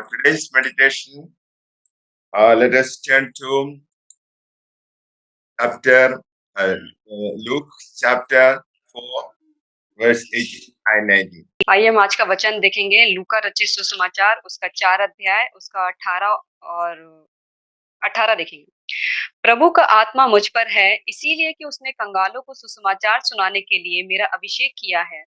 For today's meditation, let us turn to chapter Luke chapter 4, verse 18 and 19. आइए हम आज का वचन देखेंगे। लूका रचित सुसमाचार उसका 4 अध्याय उसका 18 देखेंगे। प्रभु का आत्मा मुझ पर है, इसीलिए कि उसने कंगालों को सुसमाचार सुनाने के लिए मेरा अभिषेक किया है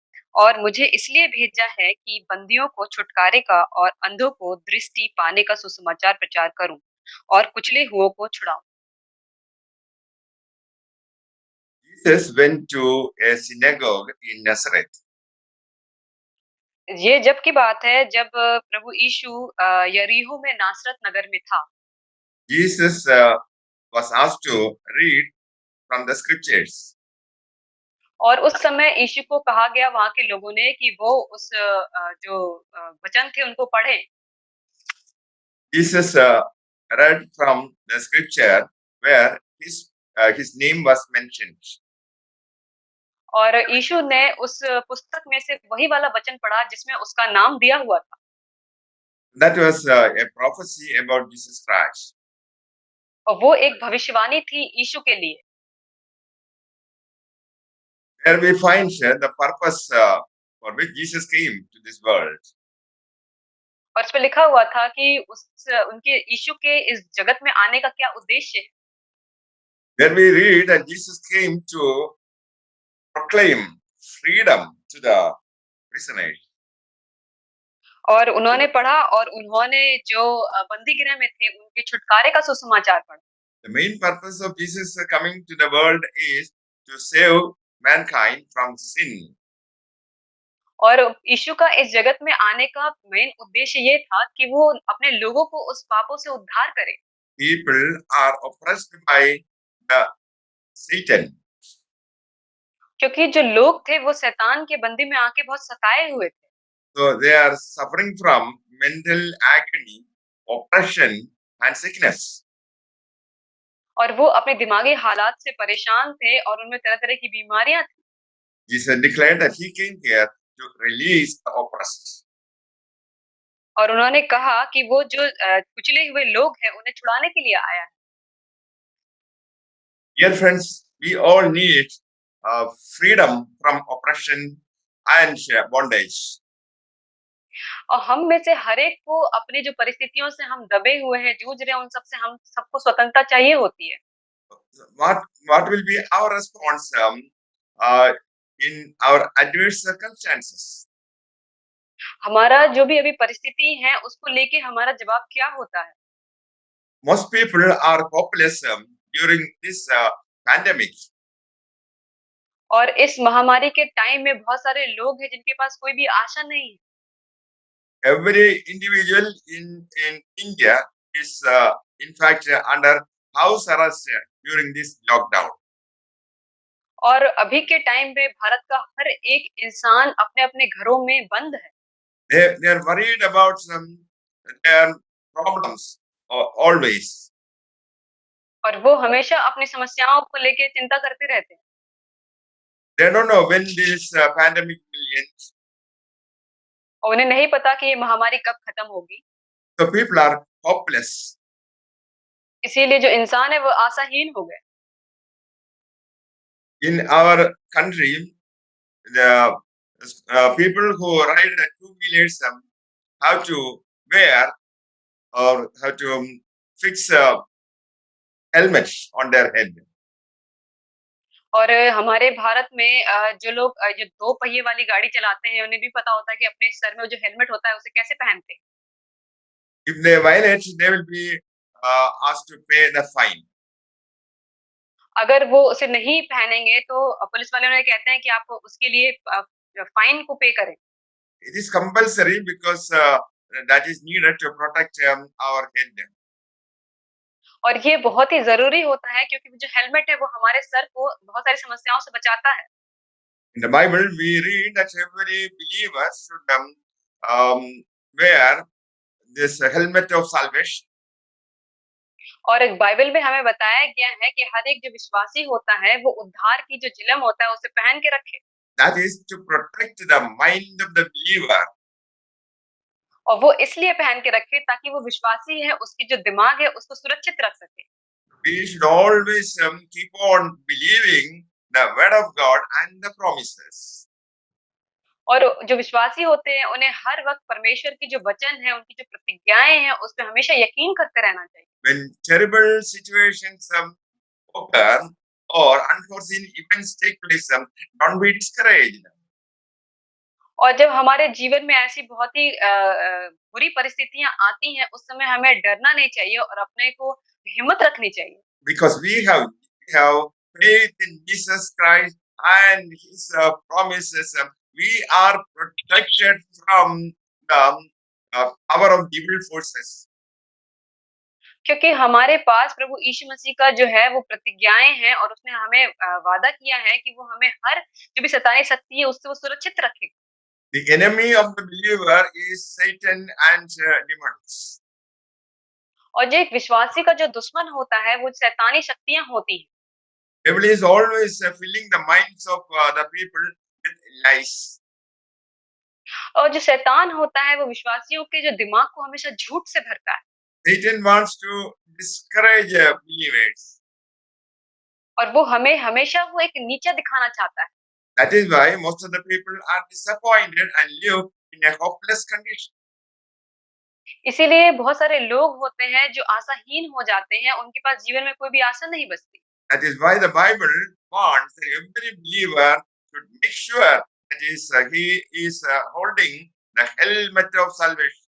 और मुझे इसलिए भेजा है कि बंदियों को छुटकारे का और अंधों को दृष्टि पाने का सुसमाचार प्रचार करूं और कुचले हुओं को छुड़ाऊं। Jesus went to a synagogue in Nazareth. ये जब की बात है जब प्रभु यीशु यरीहो में नासरत नगर में था। Jesus was asked to read from the scriptures. और उस समय यीशु को कहा गया वहाँ के लोगों ने कि वो उस जो वचन थे उनको पढ़े। Jesus read from the scripture where his name was mentioned. और यीशु ने उस पुस्तक में से वही वाला वचन पढ़ा जिसमें उसका नाम दिया हुआ था। That was a prophecy about Jesus Christ. और वो एक भविष्यवाणी थी यीशु के लिए। There we find the purpose for which Jesus came to this world. और इसमें लिखा हुआ था कि उनके यीशु के इस जगत में आने का क्या उद्देश्य है। There we read that Jesus came to proclaim freedom to the prisoners. और उन्होंने पढ़ा और उन्होंने जो बंदी गृह में थे उनके छुटकारे का सुसमाचार पढ़ा। The main purpose of Jesus coming to the world is to save mankind from sin. और यीशु का इस जगत में आने का मेन उद्देश्य ये था कि वो अपने लोगों को उस पापों से उद्धार करे। People are oppressed by the Satan. क्योंकि जो लोग थे वो शैतान के बंदी में आके बहुत सताए हुए थे। So they are suffering from mental agony, oppression and sickness. और वो अपने दिमागी हालात से परेशान थे और उनमें तरह-तरह की बीमारियां थी। Jesus declared that he came here to release the oppressed. और उन्होंने कहा कि वो जो कुचले हुए लोग हैं उन्हें छुड़ाने के लिए आया है। Dear friends, we all need freedom from oppression and bondage. और हम में से हर एक को अपनी जो परिस्थितियों से हम दबे हुए हैं, जूझ रहे हैं, उन सब से हम सबको स्वतंत्रता चाहिए होती है। What will be our response in our adverse circumstances? हमारा जो भी अभी परिस्थिति है उसको लेके हमारा जवाब क्या होता है? Most people are hopeless during this pandemic. और इस महामारी के टाइम में बहुत सारे लोग हैं जिनके पास कोई भी आशा नहीं है। Every individual in India is in fact under house arrest during this lockdown. और अभी के टाइम में भारत का हर एक इंसान अपने-अपने घरों में बंद है। They are worried about their problems always. और वो हमेशा अपनी समस्याओं को लेके चिंता करते रहते हैं। They don't know when this pandemic will end. और उन्हें नहीं पता कि ये महामारी कब खत्म होगी। So people are hopeless. इसीलिए जो इंसान है वो आशाहीन हो गए। In our country, the people who ride two-wheelers have to wear or have to fix helmets on their head. और हमारे भारत में जो लोग जो 2 पहिए वाली गाड़ी चलाते हैं उन्हें भी पता होता है कि अपने सर में जो हेलमेट होता है उसे कैसे पहनते हैं। If they violate, they will be asked to pay the fine. अगर वो उसे नहीं पहनेंगे तो पुलिस वाले उन्हें कहते हैं कि आप उसके लिए फाइन को पे करें। It is compulsory because that is needed to protect our head. और ये बहुत ही ज़रूरी होता है क्योंकि जो हेलमेट है वो हमारे सर को बहुत सारी समस्याओं से बचाता है। In the Bible, we read that every believer should wear this helmet of salvation. और एक बाइबल में हमें बताया गया है कि हर एक जो विश्वासी होता है वो उद्धार की जो चिलम होता है उसे पहन के रखे। That is to protect the mind of the believer. और वो इसलिए पहन के रखे ताकि वो विश्वासी है, उसकी जो दिमाग है उसको सुरक्षित रख सके। We should always keep on believing the word of God and the promises. और जो विश्वासी होते हैं उन्हें हर वक़्त परमेश्वर की जो वचन है, उनकी जो प्रतिज्ञाएँ हैं, उस पे हमेशा यकीन करते रहना चाहिए। When terrible situations occur or unforeseen events take place, don't be discouraged. और जब हमारे जीवन में ऐसी बहुत ही बुरी परिस्थितियाँ आती हैं, उस समय हमें डरना नहीं चाहिए और अपने को हिम्मत रखनी चाहिए। Because we have faith in Jesus Christ and His promises. We are protected from the power of evil forces. क्योंकि हमारे पास प्रभु यीशु मसीह का जो है वो प्रतिज्ञाएँ हैं और उसने हमें वादा किया है कि वो हमें हर जो भी सताई शक्ति है उससे वो सुरक्षित रखेगा। The enemy of the believer is Satan and demons. और जो एक विश्वासी का जो दुश्मन होता है वो शैतानी शक्तियाँ होती हैं। Devil is always filling the minds of the people with lies. और जो शैतान होता है वो विश्वासियों के जो दिमाग को हमेशा झूठ से भरता है। Satan wants to discourage believers. और वो हमें हमेशा वो एक नीचा दिखाना चाहता है। That is why most of the people are disappointed and live in a hopeless condition. इसीलिए बहुत सारे लोग होते हैं जो आशाहीन हो जाते हैं, उनके पास जीवन में कोई भी आशा नहीं बचती। That is why the Bible wants that every believer should make sure that he is holding the helmet of salvation.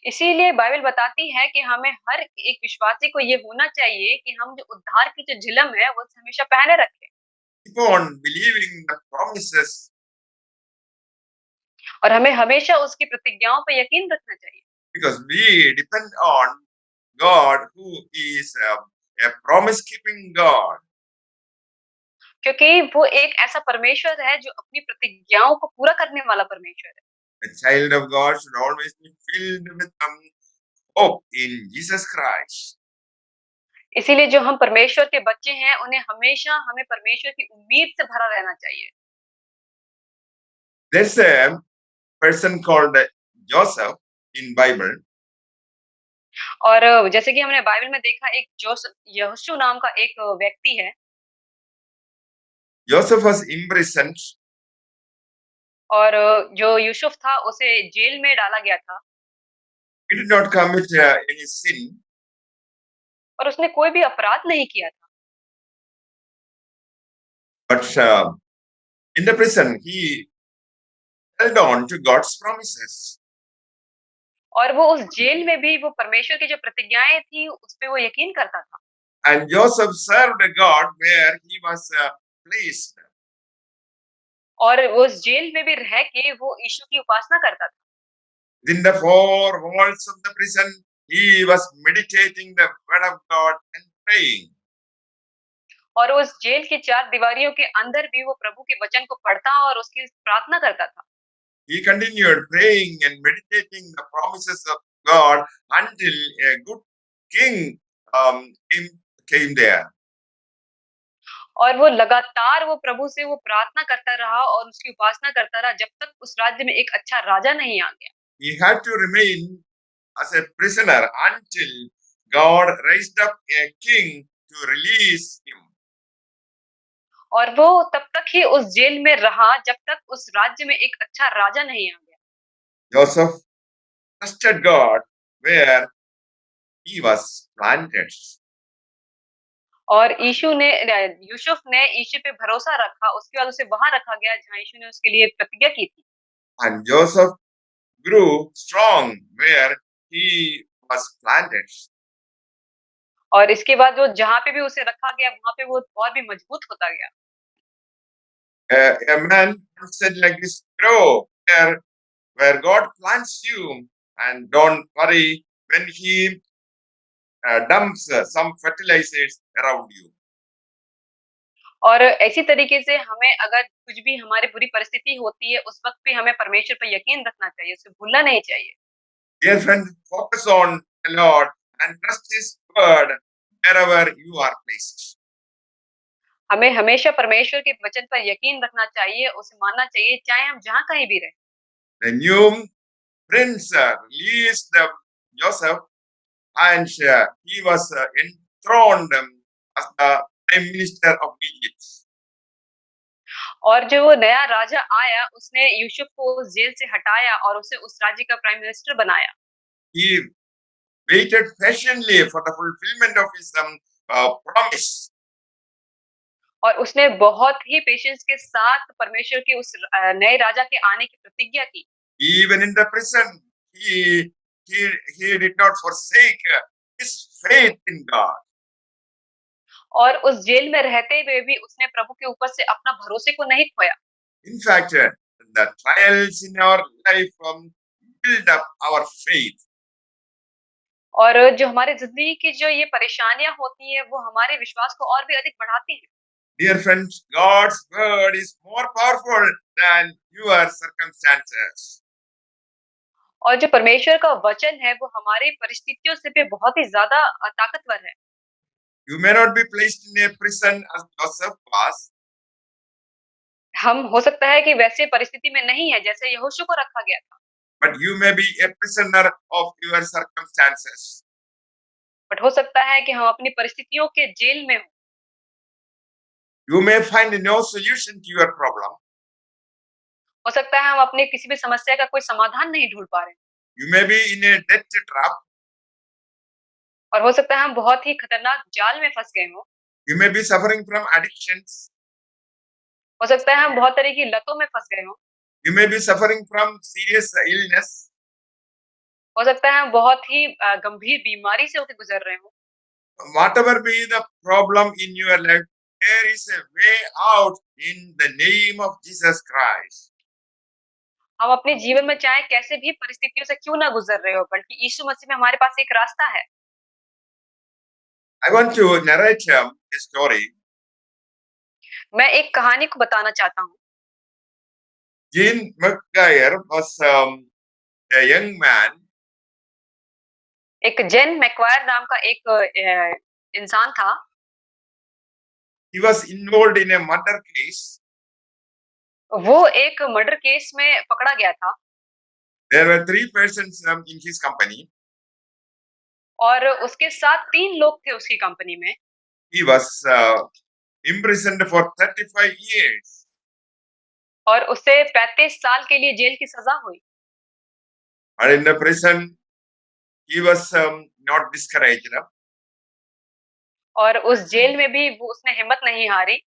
इसीलिए बाइबल बताती है कि हमें हर एक विश्वासी को ये होना चाहिए कि हम जो उद्धार की जो झिलम है, वो हमेशा पहने रखें Keep on believing the promises और हमें हमेशा उसकी प्रतिज्ञाओं पर यकीन रखना चाहिए। because we depend on God who is a promise keeping God. क्योंकि वो एक ऐसा परमेश्वर है जो अपनी प्रतिज्ञाओं को पूरा करने वाला परमेश्वर है। A child of God should always be filled with hope in Jesus Christ. इसीलिए जो हम परमेश्वर के बच्चे हैं, उन्हें हमेशा हमें परमेश्वर की उम्मीद से भरा रहना चाहिए। There's a person called Joseph in Bible. और जैसे कि हमने बाइबल में देखा एक यहोशू नाम का एक व्यक्ति है Joseph was imprisoned और जो यूसुफ था उसे जेल में डाला गया था he did not commit any sin, और उसने कोई भी अपराध नहीं किया था। but in the prison he held on to God's promises. और वो उस जेल में भी वो परमेश्वर की जो प्रतिज्ञाएँ थी, उस पे वो यकीन करता था। And Joseph served God where he was placed. और वो उस जेल में भी रह के वो यीशु की उपासना करता था। Within the four walls of the prison, he was meditating the word of God and praying. और उस जेल की 4 दीवारियों के अंदर भी वो प्रभु के वचन को पढ़ता और उसकी प्रार्थना करता था। He continued praying and meditating the promises of God until a good king came there. और वो लगातार वो प्रभु से वो प्रार्थना करता रहा और उसकी उपासना करता रहा जब तक उस राज्य में एक अच्छा राजा नहीं आ गया। He had to remain as a prisoner until God raised up a king to release him. और वो तब तक ही उस जेल में रहा जब तक उस राज्य में एक अच्छा राजा नहीं आ गया। Joseph trusted God where he was planted. और यूसुफ ने यीशु पे भरोसा रखा, उसके बाद उसे वहाँ रखा गया जहाँ यीशु ने उसके लिए प्रतिज्ञा की थी। And Joseph grew strong where he was planted. और इसके बाद वो जहाँ पे भी उसे रखा गया, वहाँ पे वो और भी मजबूत होता गया। A man said like this, grow where God plants you and don't worry when he dumps some fertilizers around you. और इसी तरीके से हमें अगर कुछ भी हमारी बुरी परिस्थिति होती है, उस वक़्त भी हमें परमेश्वर पे यकीन रखना चाहिए, उसे भूलना नहीं चाहिए। Dear friend, focus on the Lord and trust His word wherever you are placed. हमें हमेशा परमेश्वर के वचन पर यकीन रखना चाहिए, उसे मानना चाहिए, चाहे हम जहाँ कहीं भी रहें। The new prince released Joseph, and he was enthroned as the prime minister of Egypt. और जो वो नया राजा आया, उसने यूसुफ को उस जेल से हटाया और उसे उस राज्य का प्राइम मिनिस्टर बनाया। He waited patiently for the fulfillment of his promise. और उसने बहुत ही पेशेंस के साथ परमेश्वर के उस नए राजा के आने की प्रतिज्ञा की। Even in the prison, he he he did not forsake his faith in God. और उस जेल में रहते हुए भी उसने प्रभु के ऊपर से अपना भरोसे को नहीं खोया। In fact, the trials in our life build up our faith. और जो हमारे ज़िंदगी की जो ये परेशानियाँ होती हैं, वो हमारे विश्वास को और भी अधिक बढ़ाती हैं। Dear friends, God's word is more powerful than your circumstances. और जो परमेश्वर का वचन है, वो हमारी परिस्थितियों से भी बहुत ही ज़्यादा ताकतवर है। You may not be placed in a prison as Joseph was, हम हो सकता है कि वैसे परिस्थिति में नहीं है, जैसे यहोशू को रखा गया था, but you may be a prisoner of your circumstances. But हो सकता है कि हम अपनी परिस्थितियों के जेल में हों। You may find no solution to your problem. हो सकता है हम अपनी किसी भी समस्या का कोई समाधान नहीं ढूँढ पा रहे हैं। You may be in a debt trap. और हो सकता है हम बहुत ही खतरनाक जाल में फँस गए हों। You may be suffering from addictions. हो सकता है हम बहुत तरह की लतों में फँस गए हों। You may be suffering from serious illness. हो सकता है हम बहुत ही गंभीर बीमारी से होके गुज़र रहे हों। Whatever be the problem in your life, there is a way out in the name of Jesus Christ. हम अपने जीवन में चाहे कैसे भी परिस्थितियों से क्यों ना गुज़र रहे हो, बल्कि यीशु मसीह में हमारे पास एक रास्ता है। I want to narrate a story. मैं एक कहानी को बताना चाहता हूँ। Gene McGuire was a young man. एक जेन मैक्वायर नाम का एक इंसान था। He was involved in a murder case. वो एक मर्डर केस में पकड़ा गया था There were three persons in his company. और उसके साथ 3 लोग थे उसकी कंपनी में। He was imprisoned for 35 years. और उसे 35 साल के लिए जेल की सज़ा हुई। And in the prison, he was not discouraged. और उस जेल में भी वो उसने हिम्मत नहीं हारी,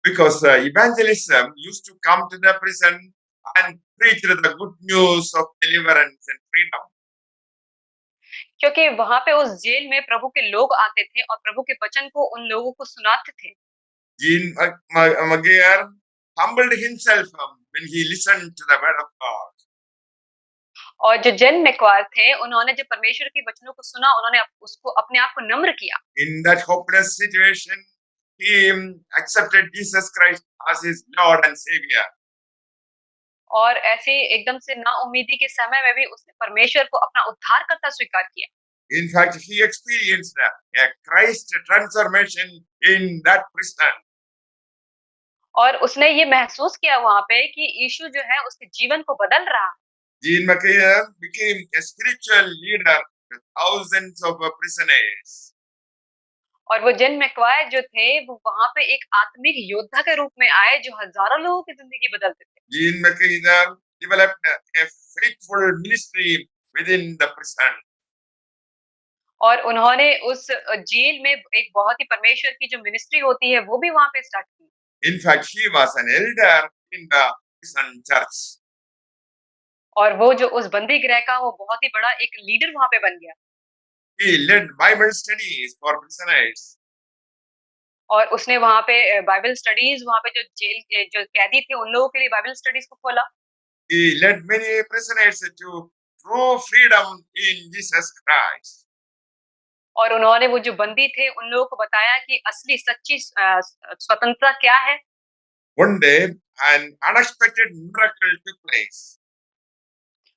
Because evangelism used to come to the prison and preach the good news of deliverance and freedom. क्योंकि वहाँ पे उस जेल में प्रभु के लोग आते थे और प्रभु के वचन को उन लोगों को सुनाते थे। Gene McGuire humbled himself when he listened to the word of God. और जो जेन मैक्वायर थे, उन्होंने जब परमेश्वर के वचनों को सुना, उन्होंने उसको अपने आप को नम्र किया। In that hopeless situation, he accepted Jesus Christ as his Lord and Savior. और ऐसे एकदम से नाउम्मीदी के समय में भी उसने परमेश्वर को अपना उद्धारकर्ता स्वीकार किया। In fact, he experienced a Christ transformation in that prison. और उसने ये महसूस किया वहाँ पे कि यीशु जो है उसके जीवन को बदल रहा है। Gene McGuire became a spiritual leader to thousands of prisoners. और वो जेन मैक्वायर जो थे, वो वहाँ पे एक आत्मिक योद्धा के रूप में आए जो हज़ारों लोगों की ज़िंदगी बदलते थे। Gene McGuire developed a faithful ministry within the prison. और उन्होंने उस जेल में एक बहुत ही परमेश्वर की जो मिनिस्ट्री होती है, वो भी वहाँ पे स्टार्ट की। In fact, he was an elder in the prison church. और वो जो उस बंदी गृह का वो बहुत ही बड़ा एक लीडर वहाँ पे बन गया। He led Bible studies for prisoners. और उसने वहाँ पे बाइबल स्टडीज़ वहाँ पे जो जेल के जो कैदी थे, उन लोगों के लिए बाइबल स्टडीज़ को खोला। He led many prisoners to true freedom in Jesus Christ. और उन्होंने वो जो बंदी थे, उन लोगों को बताया कि असली सच्ची स्वतंत्रता क्या है। One day, an unexpected miracle took place.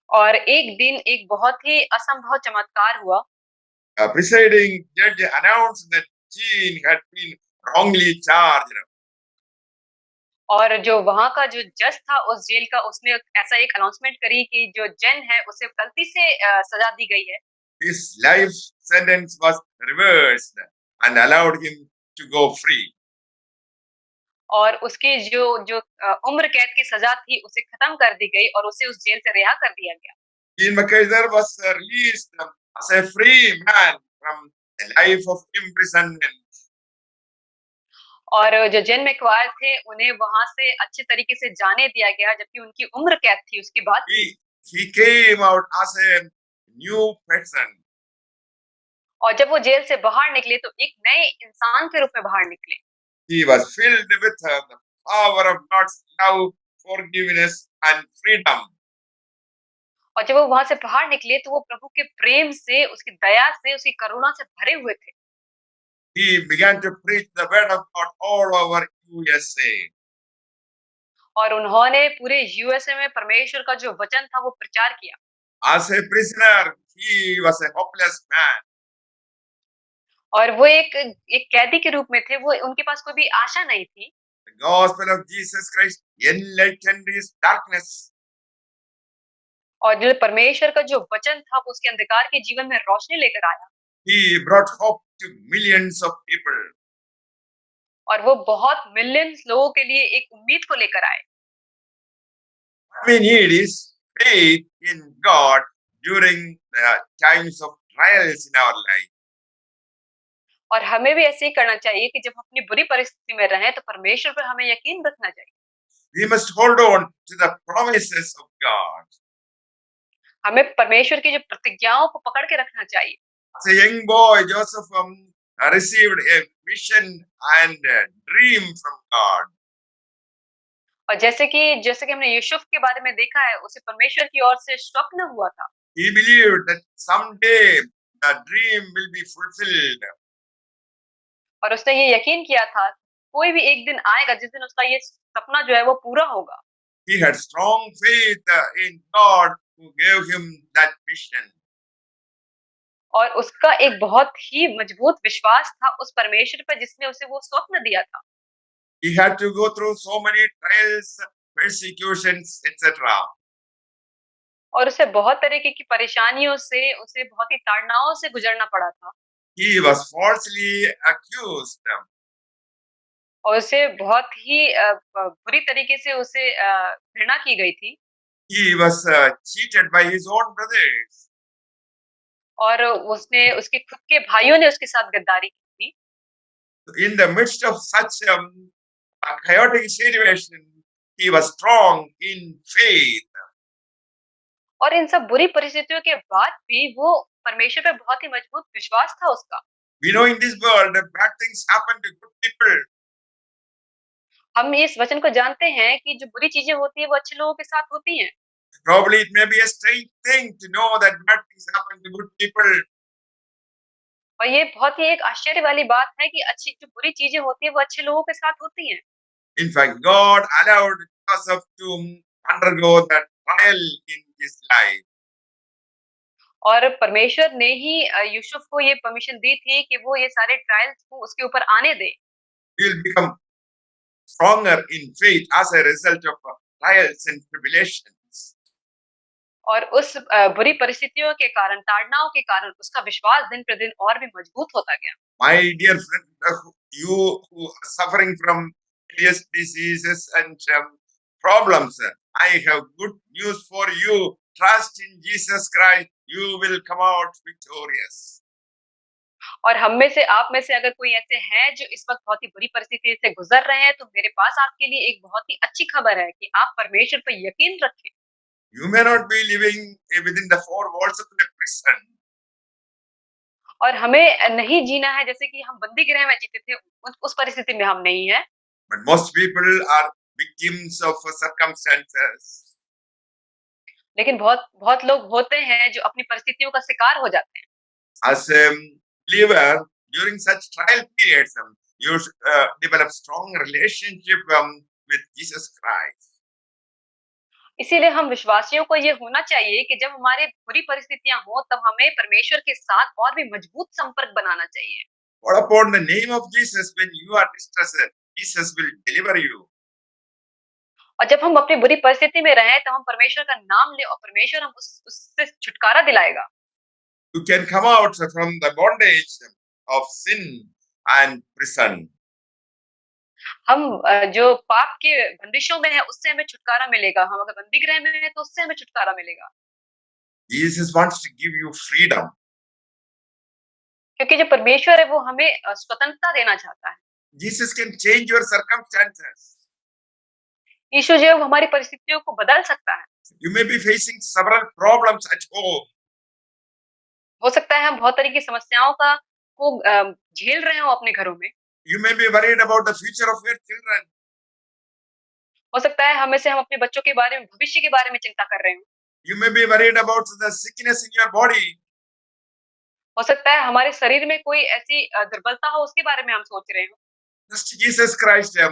और एक दिन एक बहुत ही असंभव चमत्कार हुआ। A presiding judge announced that Gene had been wrongly charged. और जो वहाँ का जो जज था उस जेल का, उसने ऐसा एक अनाउंसमेंट करी कि जो जेन है उसे गलती से सज़ा दी गई है। His life sentence was reversed and allowed him to go free. और उसकी जो जो उम्र कैद की सज़ा थी उसे खत्म कर दी गई और उसे उस जेल से रिहा कर दिया गया। Dean McKaiser was released as a free man from a life of imprisonment. और जो जेन मैकवायर थे उन्हें वहाँ से अच्छे तरीके से जाने दिया गया जबकि उनकी उम्र कैद थी उसके बाद भी। He came out as a new person. और जब वो जेल से बाहर निकले तो एक नए इंसान के रूप में बाहर निकले। He was filled with the power of God's love, forgiveness, and freedom. और जब वो वहाँ से बाहर निकले तो वो प्रभु के प्रेम से, उसकी दया से, उसकी करुणा से भरे हुए थे। He began to preach the word of God all over USA. और उन्होंने पूरे यूएसए में परमेश्वर का जो वचन था वो प्रचार किया। As a prisoner, he was a hopeless man. और वो एक कैदी के रूप में थे, वो उनके पास कोई भी आशा नहीं थी। The gospel of Jesus Christ enlightened his darkness. और जो परमेश्वर का जो वचन था वो उसके अंधकार के जीवन में रोशनी लेकर आया। He brought hope to millions of people. और वो बहुत मिलियंस लोगों के लिए एक उम्मीद को लेकर आए। What we need is faith in God during the times of trials in our life. और हमें भी ऐसे ही करना चाहिए कि जब हम अपनी बुरी परिस्थिति में रहें तो परमेश्वर पर हमें यकीन रखना चाहिए। We must hold on to the promises of God. हमें परमेश्वर की जो प्रतिज्ञाओं को पकड़ के रखना चाहिए। As a young boy, Joseph received a vision and a dream from God. और जैसे कि हमने यूसुफ के बारे में देखा है, उसे परमेश्वर की ओर से स्वप्न हुआ था। He believed that someday the dream will be fulfilled. और उसने ये यकीन किया था, कोई भी एक दिन आएगा जिस दिन उसका ये सपना जो है वो पूरा होगा। He had strong faith in God who gave him that vision. और उसका एक बहुत ही मजबूत विश्वास था उस परमेश्वर पर जिसने उसे वो स्वप्न दिया था। He had to go through so many trials, persecutions, etc. और उसे बहुत तरीके की परेशानियों से, उसे बहुत ही ताड़नाओं से गुजरना पड़ा था। He was falsely accused. और उसे बहुत ही बुरी तरीके से उसे घृणा की गई थी। He was cheated by his own brothers. और उसके खुद के भाइयों ने उसके साथ गद्दारी की थी। In the midst of such a chaotic situation, he was strong in faith. और इन सब बुरी परिस्थितियों के बाद भी वो परमेश्वर पे बहुत ही मजबूत विश्वास था उसका। We know in this world that bad things happen to good people. हम इस वचन को जानते हैं कि जो बुरी चीज़ें होती हैं वो अच्छे लोगों के साथ होती हैं। Probably it may be a strange thing to know that bad things happen to good people. और ये बहुत ही एक आश्चर्य वाली बात है कि अच्छी जो बुरी चीज़ें होती हैं वो अच्छे लोगों के साथ होती हैं। In fact, God allowed Joseph to undergo that trial in his life. और परमेश्वर ने ही यूसुफ को ये परमिशन दी थी कि वो ये सारे ट्रायल्स को उसके ऊपर आने दे। He will become stronger in faith as a result of trials and tribulations. और उस बुरी परिस्थितियों के कारण, ताड़नाओं के कारण उसका विश्वास दिन प्रतिदिन और भी मजबूत होता गया। My dear friend, you who are suffering from various diseases and problems, I have good news for you. Trust in Jesus Christ, you will come out victorious. और आप में से अगर कोई ऐसे हैं जो इस वक़्त बहुत ही बुरी परिस्थिति से गुज़र रहे हैं, तो मेरे पास आपके लिए एक बहुत ही अच्छी खबर है कि आप परमेश्वर पे यकीन रखें। You may not be living within the four walls of a prison, और हमें नहीं जीना है जैसे कि हम बंदी गृह में जीते थे, उस परिस्थिति में हम नहीं हैं। but most people are victims of circumstances. लेकिन बहुत बहुत लोग होते हैं जो अपनी परिस्थितियों का शिकार हो जाते हैं। As a believer, during such trial periods, you should develop strong relationship with Jesus Christ. इसीलिए हम विश्वासियों को ये होना चाहिए कि जब हमारी बुरी परिस्थितियाँ हों, तब हमें परमेश्वर के साथ और भी मजबूत संपर्क बनाना चाहिए। Call upon the name of Jesus when you are distressed. Jesus will deliver you. और जब हम अपनी बुरी परिस्थिति में रहें, तो हम परमेश्वर का नाम लें और परमेश्वर हम उससे छुटकारा दिलाएगा। You can come out from the bondage of sin and prison. हम जो पाप के बंदिशों में हैं, उससे हमें छुटकारा मिलेगा। हम अगर बंदीगृह में हैं, तो उससे हमें छुटकारा मिलेगा। Jesus wants to give you freedom. क्योंकि जो परमेश्वर है, वो हमें स्वतंत्रता देना चाहता है। Jesus can change your circumstances. यीशु जो है, वो हमारी परिस्थितियों को बदल सकता है। You may be facing several problems at home. हो सकता है हम बहुत तरह की समस्याओं को झेल रहे हों अपने घरों में। You may be worried about the future of your children. हो सकता है हम अपने बच्चों के बारे में, भविष्य के बारे में चिंता कर रहे हों। You may be worried about the sickness in your body. हो सकता है हमारे शरीर में कोई ऐसी दुर्बलता हो, उसके बारे में हम सोच रहे हों। Just Jesus Christ,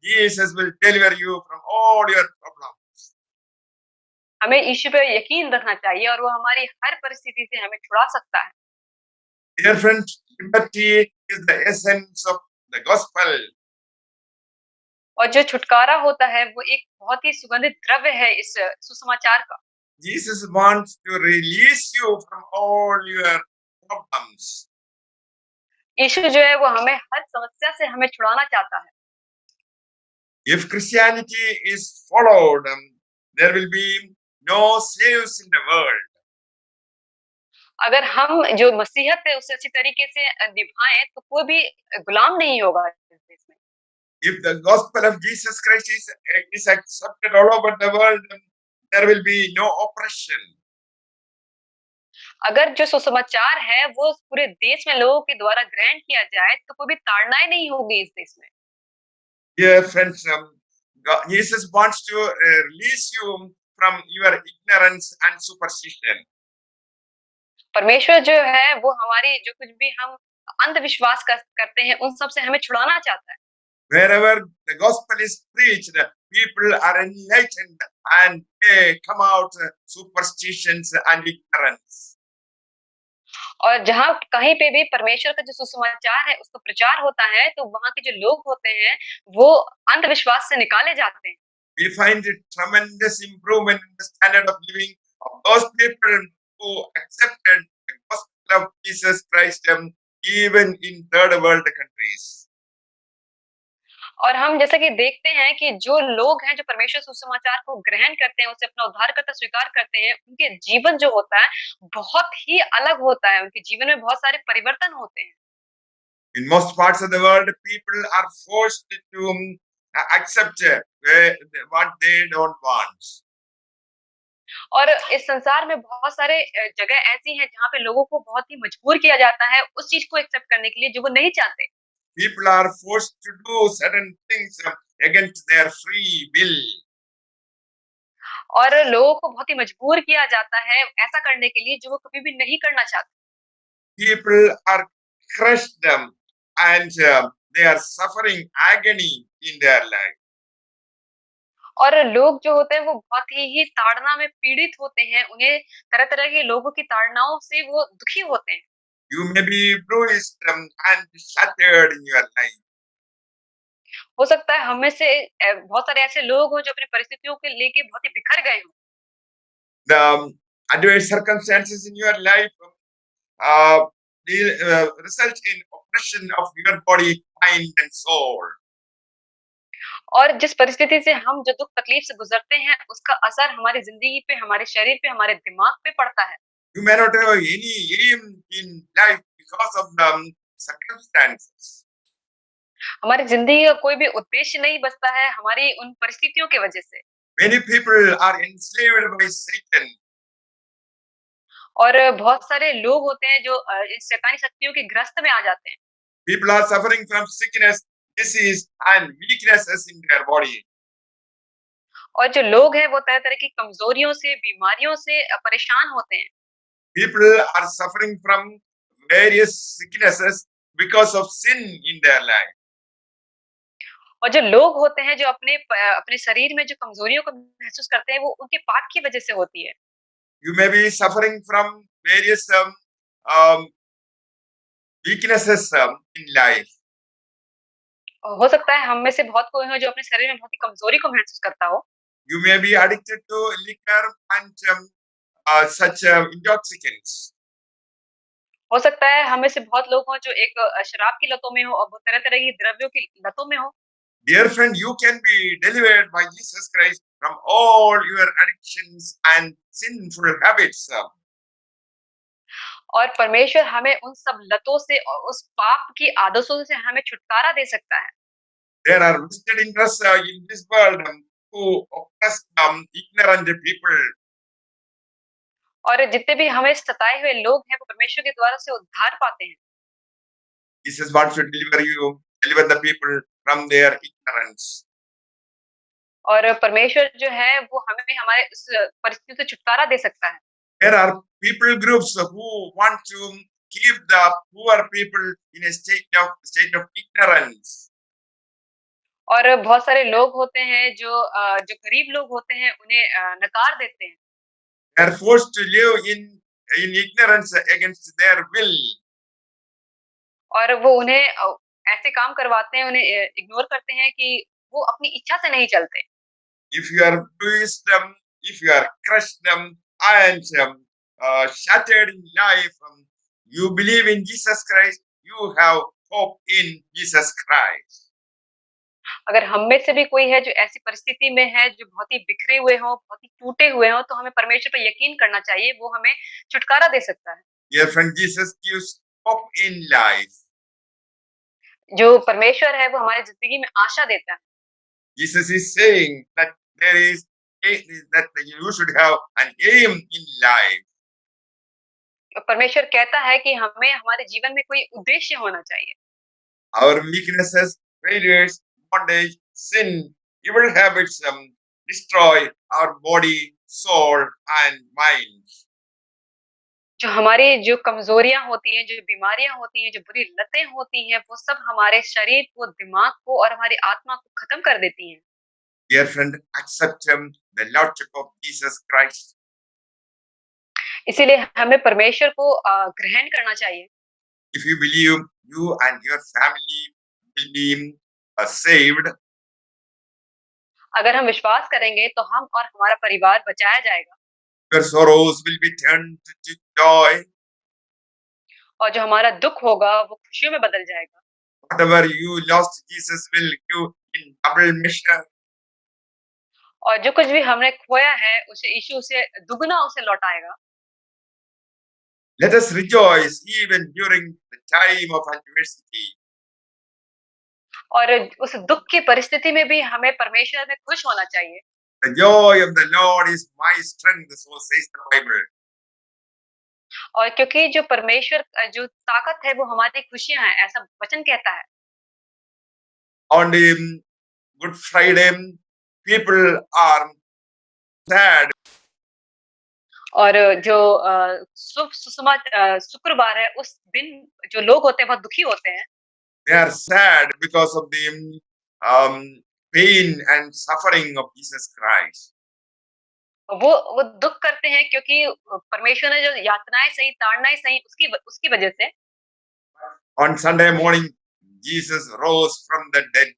Jesus will deliver you from all your problems. हमें यीशु पे यकीन रखना चाहिए और वो हमारी हर परिस्थिति से हमें छुड़ा सकता है। Dear friend, liberty is the essence of the gospel. और जो छुटकारा होता है, वो एक बहुत ही सुगंधित द्रव्य है इस सुसमाचार का। Jesus wants to release you from all your problems. यीशु जो है, वो हमें हर समस्या से हमें छुड़ाना चाहता है। If Christianity is followed, there will be no slaves in the world. अगर हम जो मसीहत है, उसे अच्छी तरीके से निभाएँ, तो कोई भी गुलाम नहीं होगा इस देश में। If the gospel of Jesus Christ is accepted all over the world, there will be no oppression. अगर जो सुसमाचार है, वो पूरे देश में लोगों के द्वारा ग्रहण किया जाए, तो कोई भी ताड़नाएँ नहीं होगी इस देश में। Dear friends, Jesus wants to release you from your ignorance and superstition. परमेश्वर जो है, वो हमारी जो कुछ भी हम अंधविश्वास करते हैं, उन सब से हमें छुड़ाना चाहता है। Wherever the gospel is preached, people are enlightened and they come out superstitions and ignorance. और जहाँ कहीं पे भी परमेश्वर का जो सुसमाचार है, उसका प्रचार होता है, तो वहाँ के जो लोग होते हैं, वो अंधविश्वास से निकाले जाते हैं। We find a tremendous improvement in the standard of living of those people who accepted the gospel of Jesus Christ, even in third world countries. और हम जैसा कि देखते हैं कि जो लोग हैं, जो परमेश्वर सुसमाचार को ग्रहण करते हैं, उसे अपना उद्धारकर्ता स्वीकार करते हैं, उनके जीवन जो होता है, बहुत ही अलग होता है। उनके जीवन में बहुत सारे परिवर्तन होते हैं। In most parts of the world, people are forced to accept what they don't want. और इस संसार में बहुत सारे जगह ऐसी हैं, जहाँ पे लोगों को बहुत ही मजबूर किया जाता है, उस चीज़ को एक्सेप्ट करने के लिए, जो वो नहीं चाहते। People are forced to do certain things against their free will. और लोगों को बहुत ही मजबूर किया जाता है ऐसा करने के लिए, जो वो कभी भी नहीं करना चाहते। People are crushed and they are suffering agony in their life. और लोग जो होते हैं, वो बहुत ही ताड़ना में पीड़ित होते हैं। उन्हें तरह-तरह के लोगों की ताड़नाओं से वो दुखी होते हैं। You may be bruised and shattered in your life. हो सकता है हम में से बहुत सारे ऐसे लोग हों, जो अपनी परिस्थितियों को लेके बहुत ही बिखर गए हों। The adverse circumstances in your life uh, will result in oppression of your body, mind, and soul. और जिस परिस्थिति से हम जो दुख तकलीफ से गुजरते हैं, उसका असर हमारी ज़िंदगी पे, हमारे शरीर पे, हमारे दिमाग पे पड़ता है। You may not have any aim in life because of the circumstances. हमारी ज़िंदगी का कोई भी उद्देश्य नहीं बचता है, हमारी उन परिस्थितियों की वजह से। Many people are enslaved by Satan. और बहुत सारे लोग होते हैं, जो इस शैतानी शक्तियों के ग्रस्त में आ जाते हैं। People are suffering from sickness, disease, and weaknesses in their body. और जो लोग हैं, वो तरह-तरह की कमज़ोरियों से, बीमारियों से परेशान होते हैं। People are suffering from various sicknesses because of sin in their life. और जो लोग होते हैं, जो अपने शरीर में जो कमज़ोरियों को महसूस करते हैं, वो उनके पाप की वजह से होती है। You may be suffering from various um, weaknesses in life. हो सकता है हम में से बहुत कोई हो, जो अपने शरीर में बहुत ही कमज़ोरी को महसूस करता हो। You may be addicted to liquor and such intoxicants. हो सकता है हम में से बहुत लोग हों जो एक शराब की लतों में हो और वो तरह-तरह की द्रव्यों की लतों में हो। Dear friend, you can be delivered by Jesus Christ from all your addictions and sinful habits. और परमेश्वर हमें उन सब लतों से और उस पाप की आदतों से हमें छुटकारा दे सकता है। There are vested interests in this world who oppress ignorant people. और जितने भी हमें सताए हुए लोग हैं, वो परमेश्वर के द्वारा से उद्धार पाते हैं। Jesus wants to deliver the people from their ignorance. और परमेश्वर जो है वो हमें हमारे इस परिस्थिति से छुटकारा दे सकता है। There are people groups who want to keep the poor people in a state of ignorance. और बहुत सारे लोग होते हैं जो गरीब लोग होते हैं उन्हें नकार देते हैं। They are forced to live in ignorance against their will. और वो उन्हें ऐसे काम करवाते हैं, उन्हें इग्नोर करते हैं कि वो अपनी इच्छा से नहीं चलते। If you are bruised, if you are crushed and shattered in life, you believe in Jesus Christ, you have hope in Jesus Christ. अगर हम में से भी कोई है जो ऐसी परिस्थिति में है, जो बहुत ही बिखरे हुए हों, बहुत ही टूटे हुए हों, तो हमें परमेश्वर पे यकीन करना चाहिए, वो हमें छुटकारा दे सकता है। Dear friend, Jesus gives hope in life. जो परमेश्वर है, वो हमारी ज़िंदगी में आशा देता है। Jesus is saying that there is that you should have an aim in life. परमेश्वर कहता है कि हमें हमारे जीवन में कोई उद्देश्य होना चाहिए। Our weaknesses, failures, bondage, sin, evil habits destroy our body, soul, and mind. जो हमारी जो कमज़ोरियाँ होती हैं, जो बीमारियाँ होती हैं, जो बुरी लतें होती हैं, वो सब हमारे शरीर को, दिमाग को और हमारी आत्मा को ख़त्म कर देती हैं। Dear friend, accept the Lordship of Jesus Christ. इसीलिए हमें परमेश्वर को ग्रहण करना चाहिए। If you believe, you and your family will be saved. अगर हम विश्वास करेंगे, तो हम और हमारा परिवार बचाया जाएगा। Your sorrows will be turned to joy. और जो हमारा दुःख होगा, वो खुशियों में बदल जाएगा। Whatever you lost, Jesus will give in double measure. और जो कुछ भी हमने खोया है, उसे यीशु उसे दुगना उसे लौटाएगा। Let us rejoice even during the time of adversity. और उस दुःख की परिस्थिति में भी हमें परमेश्वर में खुश होना चाहिए। The joy of the Lord is my strength, so says the Bible. और क्योंकि जो परमेश्वर जो ताकत है, वो हमारी खुशियाँ हैं, ऐसा वचन कहता है। On Good Friday, people are sad. और जो शुक्रवार है, उस दिन जो लोग होते हैं, बहुत दुखी होते हैं। They are sad because of the pain and suffering of Jesus Christ. वो दुःख करते हैं क्योंकि परमेश्वर ने जो यातनाएँ सही, ताड़नाएँ सही, उसकी वजह से। On Sunday morning, Jesus rose from the dead.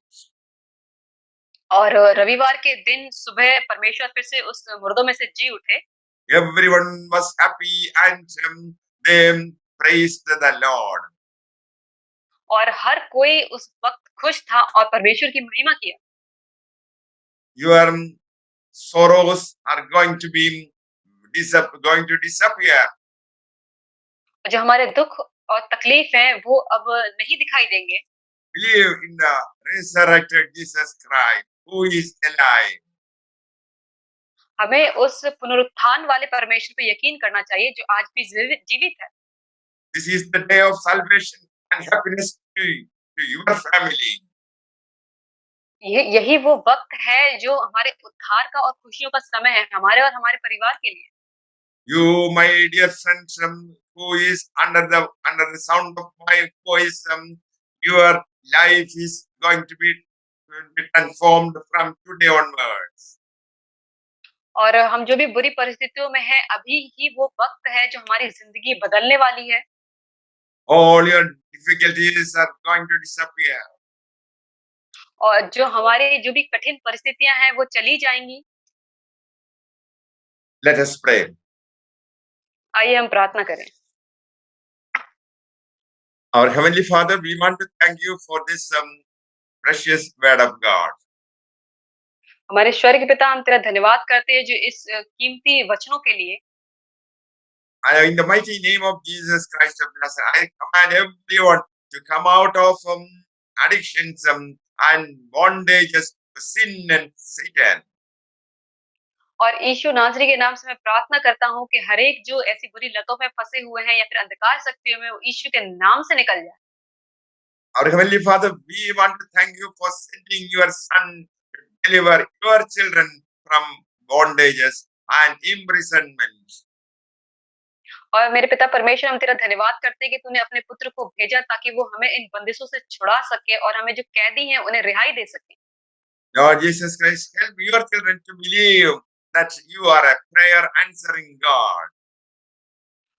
और रविवार के दिन सुबह परमेश्वर फिर से उस मुर्दों में से जी उठे। Everyone was happy and they praised the Lord. और हर कोई उस वक़्त खुश था और परमेश्वर की महिमा किया। Your sorrows are going to disappear. जो हमारे दुःख और तकलीफ हैं, वो अब नहीं दिखाई देंगे। Believe in the resurrected Jesus Christ, who is alive. हमें उस पुनरुत्थान वाले परमेश्वर पे यकीन करना चाहिए, जो आज भी जीवित है। This is the day of salvation and happiness to your family. यही वो वक़्त है जो हमारे उद्धार का और खुशियों का समय है, हमारे और हमारे परिवार के लिए। You, my dear friends, who is under the sound of my voice, your life is going to be transformed from today onwards. और हम जो भी बुरी परिस्थितियों में हैं, अभी ही वो वक़्त है जो हमारी ज़िंदगी बदलने वाली है। All your difficulties are going to disappear. और जो हमारी जो भी कठिन परिस्थितियाँ हैं, वो चली जाएँगी। Let us pray. आइए हम प्रार्थना करें। Our Heavenly Father, we want to thank you for this precious word of God. हमारे स्वर्गीय पिता, हम तेरा धन्यवाद करते हैं जो इस कीमती वचनों के लिए। In the mighty name of Jesus Christ of Nazareth, I command everyone to come out of addictions and bondages to sin and Satan. और यीशु नासरी के नाम से मैं प्रार्थना करता हूँ कि हर एक जो ऐसी बुरी लतों में फंसे हुए हैं या फिर अंधकार शक्तियों में, वो यीशु के नाम से निकल जाए। Our Heavenly Father, we want to thank you for sending your Son to deliver your children from bondages and imprisonment. और मेरे पिता परमेश्वर, हम तेरा धन्यवाद करते हैं कि तूने अपने पुत्र को भेजा ताकि वो हमें इन बंदिशों से छुड़ा सके और हमें जो कैदी हैं उन्हें रिहाई दे सके। Lord Jesus Christ, help your children to believe that you are a prayer answering God.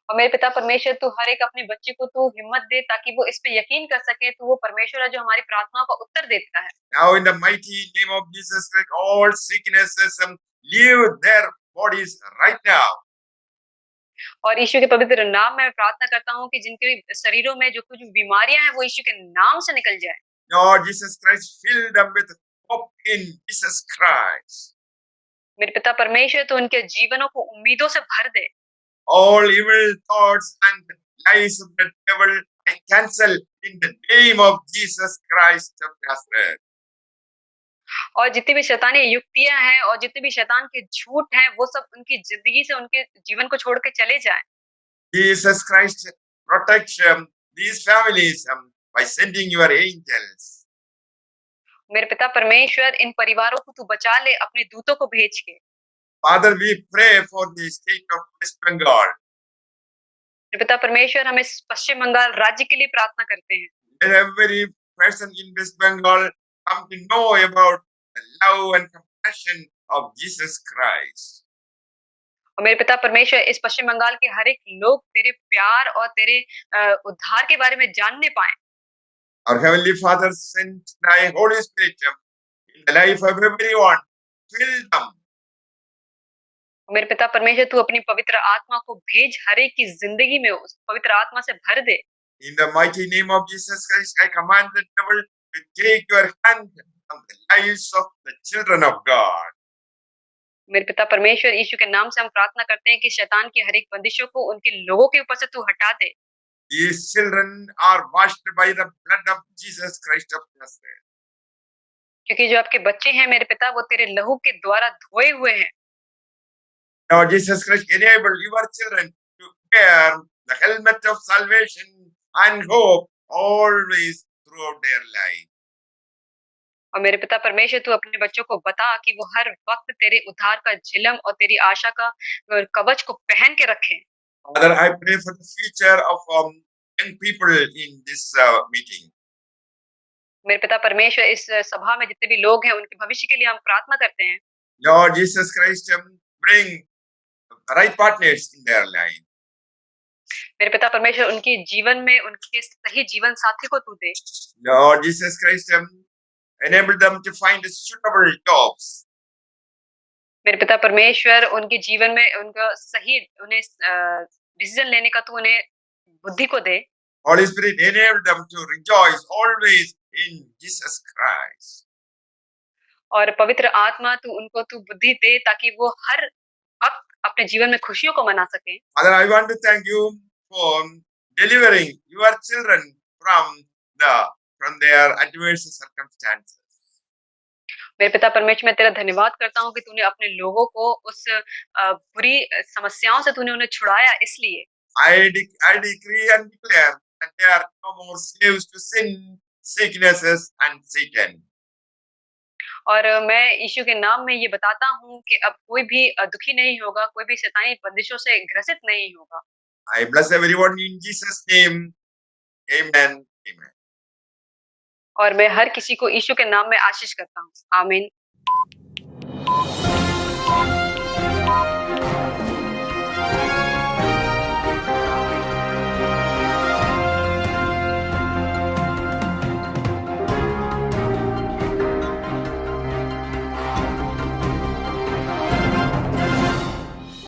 और मेरे पिता परमेश्वर, तू हर एक अपने बच्चे को तू हिम्मत दे ताकि वो इस पे यकीन कर सके, तू वो परमेश्वर है जो हमारी प्रार्थनाओं का उत्तर देता है। Now, in the mighty name of Jesus Christ, all sicknesses leave their bodies right now. और यीशु के पवित्र नाम में मैं प्रार्थना करता हूँ कि जिनके शरीरों में जो कुछ बीमारियां हैं वो यीशु के नाम से निकल जाए। Lord Jesus Christ, fill them with hope in Jesus Christ. मेरे पिता परमेश्वर, तू उनके जीवनों को उम्मीदों से भर दे। All evil thoughts and lies of the devil, I cancel in the name of Jesus Christ of Nazareth. और जितनी भी शैतानी युक्तियां हैं और जितने भी शैतान के झूठ हैं, वो सब उनकी जिंदगी से, उनके जीवन को छोड़ के चले जाएं। Jesus Christ, protect these families by sending your angels. मेरे पिता परमेश्वर, इन परिवारों को तू बचा ले अपने दूतों को भेज के। Father, we pray for the state of West Bengal. मेरे पिता परमेश्वर, हम इस पश्चिम बंगाल राज्य के लिए प्रार्थना करते हैं। Let every person in West Bengal come to know about the love and compassion of Jesus Christ. और मेरे पिता परमेश्वर, इस पश्चिम बंगाल के हर एक लोग तेरे प्यार और तेरे उद्धार के बारे में जानने पाए। Our Heavenly Father, send thy Holy Spirit in the life of everyone. Fill them. मेरे पिता परमेश्वर, तू अपनी पवित्र आत्मा को भेज, हर एक की जिंदगी में उस पवित्र आत्मा से भर दे। In the mighty name of Jesus Christ, I command the devil to take your hand from the lives of the children of God. मेरे पिता परमेश्वर, यीशु के नाम से हम प्रार्थना करते हैं कि शैतान की हर एक बंदिशों को उनके लोगों के ऊपर से तू हटा दे। These children are washed by the blood of Jesus Christ of Nazareth. क्योंकि जो आपके बच्चे हैं मेरे पिता, वो तेरे लहू के द्वारा धोए हुए हैं। Now, Jesus Christ, enable your children to wear the helmet of salvation and hope always throughout their life. और मेरे पिता परमेश्वर, तू अपने बच्चों को बता कि वो हर वक्त तेरे उद्धार का झिलम और तेरी आशा का कवच को पहन के रखें। Father, I pray for the future of young people in this meeting. मेरे पिता परमेश्वर, इस सभा में जितने भी लोग हैं उनके भविष्य के लिए हम प्रार्थना करते हैं। Lord Jesus Christ, bring the right partners in their life. मेरे पिता परमेश्वर, उनके जीवन में उनके सही जीवन साथी को तू दे। Lord Jesus Christ, enable them to find suitable jobs. मेरे पिता परमेश्वर, उनके जीवन में उनका सही उन्हें डिसीजन लेने का तू उन्हें बुद्धि को दे। Holy Spirit, enable them to rejoice always in Jesus Christ. और पवित्र आत्मा तू बुद्धि दे ताकि वो हर वक्त अपने जीवन में खुशियों को मना सके। Father, I want to thank you for delivering your children from their adverse circumstances. मेरे पिता परमेश्वर, मैं तेरा धन्यवाद करता हूँ कि तूने अपने लोगों को उस बुरी समस्याओं से तूने उन्हें छुड़ाया। इसलिए I decree and declare that they are no more slaves to sin, sicknesses, and Satan. और मैं यीशु के नाम में ये बताता हूँ कि अब कोई भी दुखी नहीं होगा, कोई भी शैतानी बंदिशों से ग्रसित नहीं होगा। I bless everyone in Jesus' name. Amen. Amen. और मैं हर किसी को यीशु के नाम में आशीष करता हूँ। आमीन।